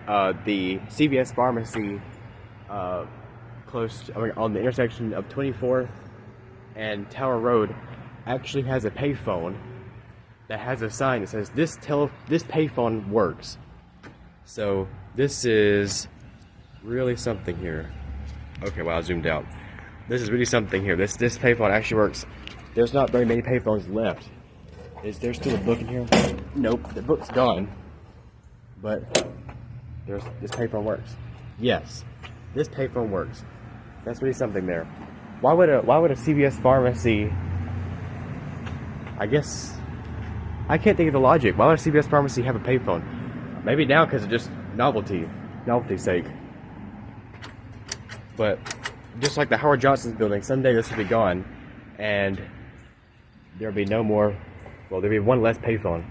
the CVS Pharmacy on the intersection of 24th and Tower Road actually has a payphone that has a sign that says this payphone works. So this is really something here. Okay, well, I zoomed out. This is really something here. This payphone actually works. There's not very many payphones left. Is there still a book in here? Nope, the book's gone. But this payphone works. Yes, this payphone works. That's really something there. Why would a CVS Pharmacy? I guess I can't think of the logic. Why would a CVS Pharmacy have a payphone? Maybe now because of just novelty's sake. But just like the Howard Johnson's building, someday this will be gone, and there'll be no more. Well, there'll be one less payphone.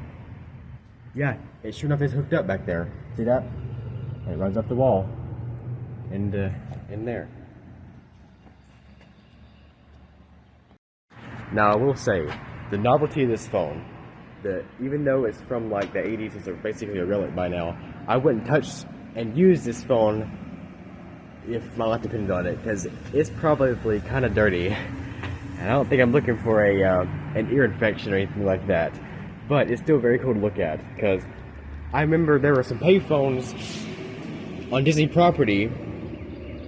Yeah, it sure enough is hooked up back there. See that? It runs up the wall, and in there. Now I will say, the novelty of this phone, that even though it's from like the 80s, it's basically a relic by now, I wouldn't touch and use this phone if my life depended on it, because it's probably kind of dirty, and I don't think I'm looking for an ear infection or anything like that. But it's still very cool to look at, because I remember there were some payphones on Disney property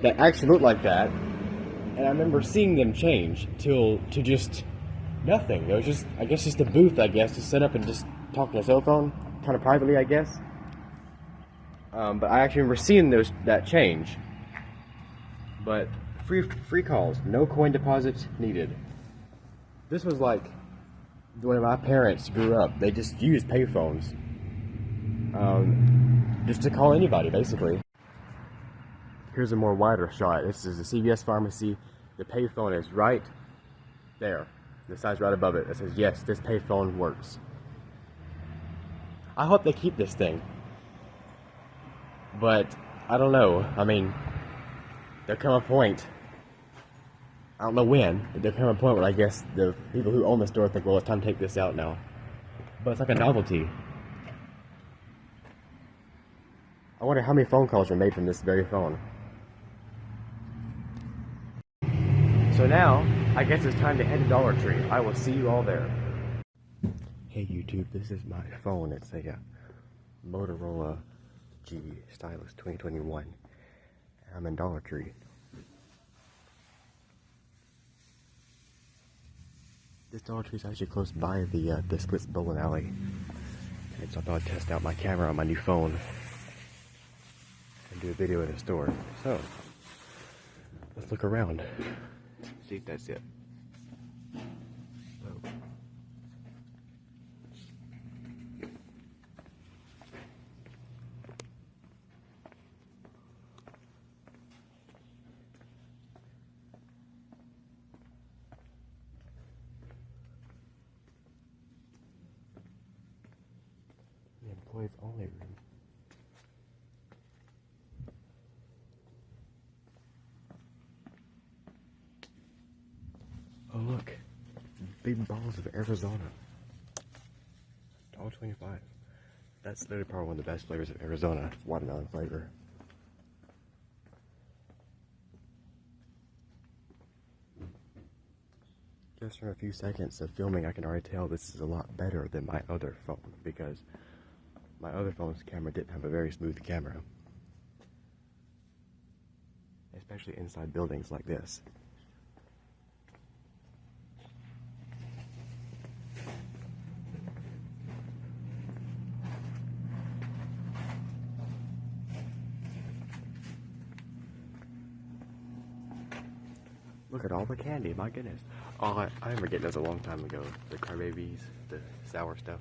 that actually looked like that, and I remember seeing them change to just nothing. It was just, I guess, just a booth, I guess, to set up and just talk on a cell phone, kind of privately, I guess. But I actually remember seeing that change. But free calls, no coin deposit needed. This was like the way my parents grew up. They just used payphones, just to call anybody, basically. Here's a more wider shot. This is the CVS Pharmacy. The payphone is right there. The sign's right above it. It says, yes, this payphone works. I hope they keep this thing. But I don't know. I mean, there'll come a point, I don't know when, but there'll come a point where I guess the people who own the store think, well, it's time to take this out now. But it's like a novelty. I wonder how many phone calls are made from this very phone. So now, I guess it's time to head to Dollar Tree. I will see you all there. Hey YouTube, this is my phone. It's a Motorola G Stylus 2021. I'm in Dollar Tree. This Dollar Tree is actually close by the Splits Bowling Alley. And so I thought I'd test out my camera on my new phone and do a video in the store. So, let's look around. See if that's it. Oh. The employees only room. Oh look, big balls of Arizona. $1.25. That's literally probably one of the best flavors of Arizona. Watermelon flavor. Just from a few seconds of filming, I can already tell this is a lot better than my other phone, because my other phone's camera didn't have a very smooth camera. Especially inside buildings like this. Look at all the candy, my goodness. Oh, I remember getting those a long time ago. The crybabies, the sour stuff.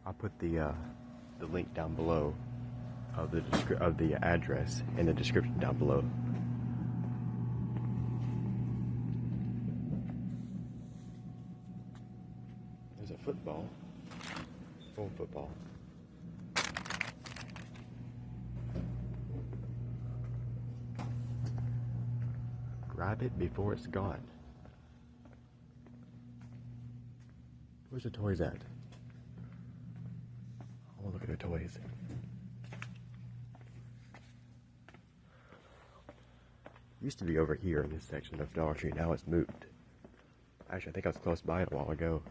I'll put the link down below of the address in the description down below. There's a football, foam football. Grab it before it's gone. Where's the toys at? I want to look at the toys. Used to be over here in this section of Dollar Tree. Now it's moved. Actually, I think I was close by it a while ago.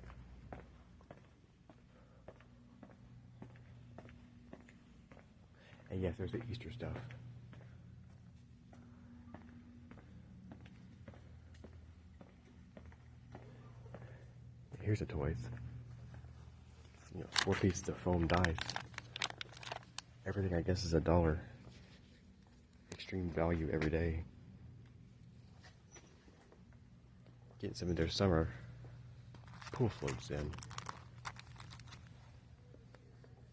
And yes, there's the Easter stuff. Here's the toys. You know, 4 pieces of foam dice. Everything, I guess, is $1. Extreme value every day. Getting some of their summer pool floats in.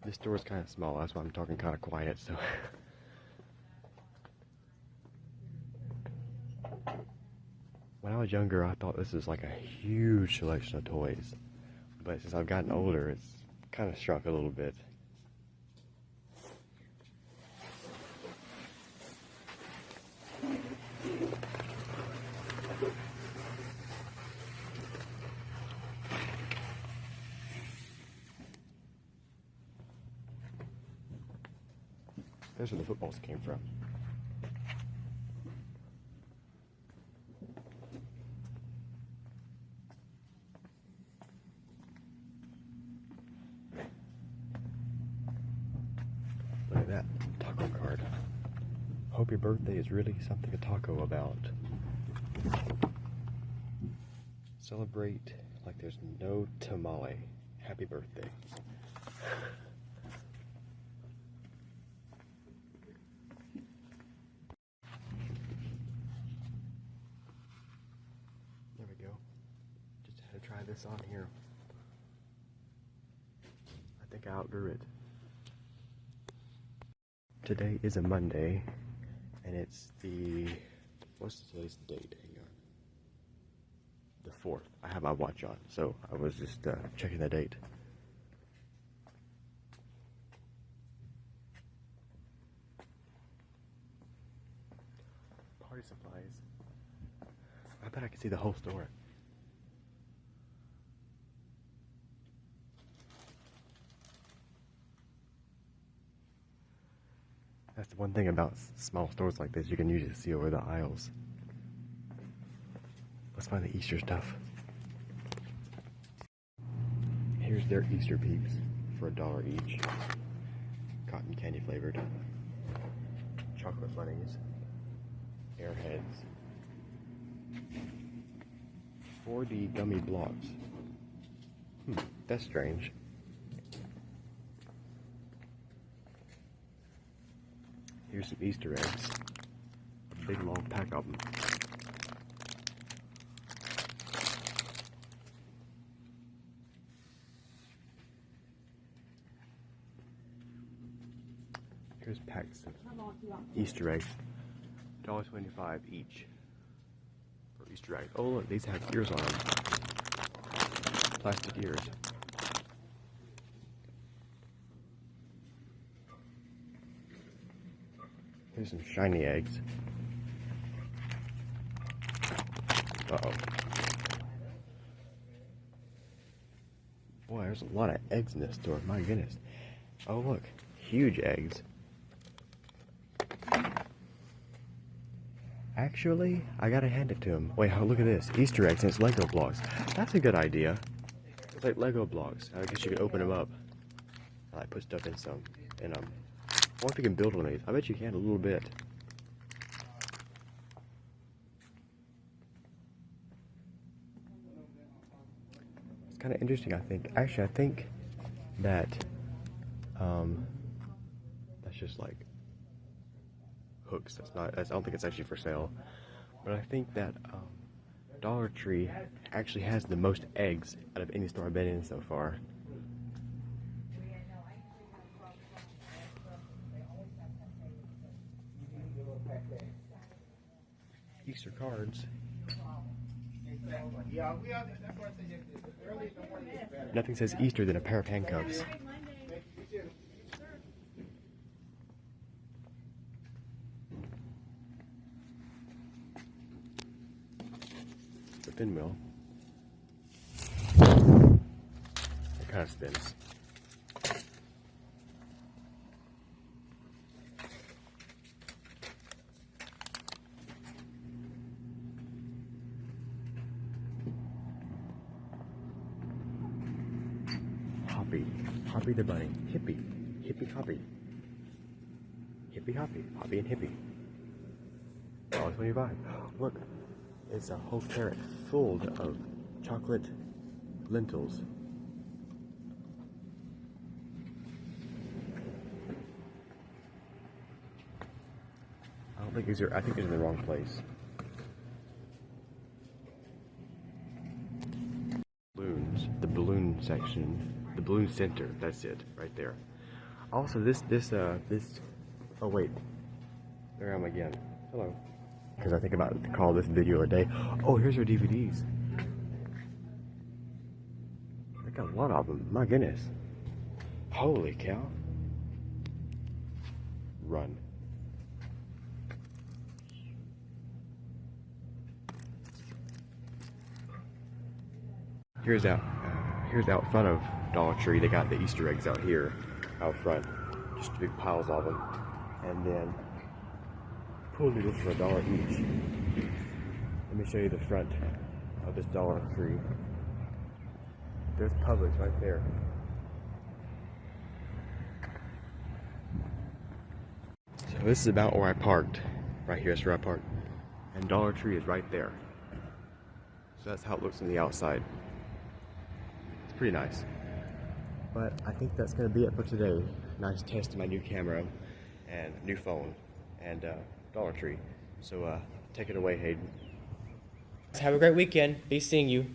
This store is kind of small, that's why I'm talking kind of quiet, so. When I was younger, I thought this was like a huge selection of toys. But since I've gotten older, it's kind of shrunk a little bit. There's where the footballs came from. Look at that taco card. Hope your birthday is really something to taco about. Celebrate like there's no tamale. Happy birthday. There we go. Just had to try this on here. I think I outgrew it. Today is a Monday, and it's the, what's today's date? Hang on. The 4th. I have my watch on, so I was just checking the date. Party supplies. I bet I can see the whole store. That's the one thing about small stores like this, you can usually see over the aisles. Let's find the Easter stuff. Here's their Easter peeps for $1 each. Cotton candy flavored. Chocolate bunnies. Airheads. 4D gummy blocks. That's strange. Here's some Easter eggs. A big long pack of them. Here's packs of Easter eggs. $1.25 each for Easter eggs. Oh look, these have ears on them. Plastic ears. Here's some shiny eggs. Uh-oh. Boy, there's a lot of eggs in this store. My goodness. Oh, look. Huge eggs. Actually, I gotta hand it to him. Wait, look at this. Easter eggs and it's Lego blocks. That's a good idea. It's like Lego blocks. I guess you could open them up. I like put stuff in some. And I wonder if you can build on these. I bet you can a little bit. It's kind of interesting, I think. Actually, I think that that's just like hooks. I don't think it's actually for sale. But I think that Dollar Tree actually has the most eggs out of any store I've been in so far. Easter cards. Nothing says Easter than a pair of handcuffs. The pinwheel. kind of spins. Hoppy the bunny. Hippie. Hippie Hoppy. Hippie Hoppy. Hoppy and Hippie. $1.25. Look, it's a whole carrot full of chocolate lentils. I don't think these are, I think these are in the wrong place. Balloons, the balloon section, the balloon center, that's it, right there. Also oh wait, there I am again. Hello. Because I think about to call this video a day. Oh, here's our DVDs. I got a lot of them, my goodness. Holy cow. Run. Here's out front of Dollar Tree. They got the Easter eggs out here, out front, just big piles of them. And then pool noodles for $1 each. Let me show you the front of this Dollar Tree. There's Publix right there. So this is about where I parked. Right here is where I parked. And Dollar Tree is right there. So that's how it looks on the outside. Pretty nice. But I think that's going to be it for today. Nice test of my new camera and new phone and Dollar Tree. So take it away, Hayden. Have a great weekend. Be seeing you.